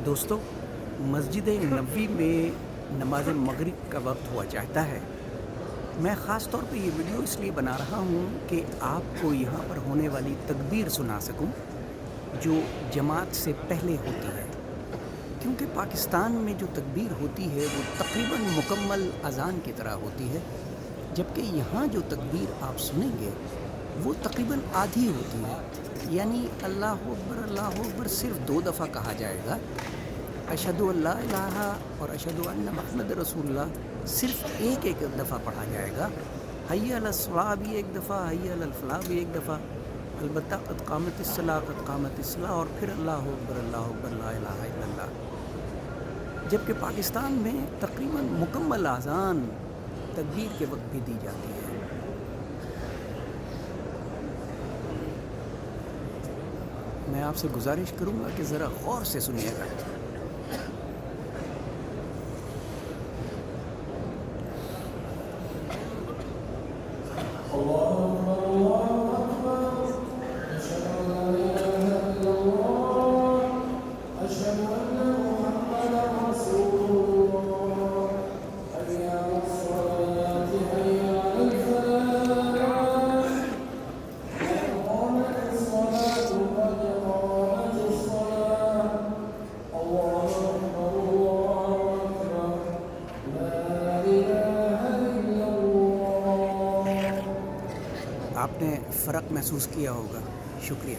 دوستو، مسجد نبوی میں نماز مغرب کا وقت ہوا چاہتا ہے۔ میں خاص طور پہ یہ ویڈیو اس لیے بنا رہا ہوں کہ آپ کو یہاں پر ہونے والی تکبیر سنا سکوں جو جماعت سے پہلے ہوتی ہے، کیونکہ پاکستان میں جو تکبیر ہوتی ہے وہ تقریباً مکمل اذان کی طرح ہوتی ہے، جبکہ یہاں جو تکبیر آپ سنیں گے وہ تقریباً آدھی ہوتی ہے، یعنی اللہ اکبر صرف 2 دفعہ کہا جائے گا، اشہد ان لا الہ اور اشہد ان محمد رسول اللہ صرف ایک دفعہ پڑھا جائے گا، حی علی الصلاۃ بھی ایک دفعہ، حی علی الفلاح بھی ایک دفعہ، البتہ قد قامت الصلاۃ قد قامت الصلاۃ، اور پھر اللہ اکبر لا الہ الا اللہ۔ جبکہ پاکستان میں تقریباً مکمل اذان تکبیر کے وقت بھی دی جاتی ہے۔ میں آپ سے گزارش کروں گا کہ ذرا غور سے سنیے گا۔ آپ نے فرق محسوس کیا ہوگا۔ شکریہ۔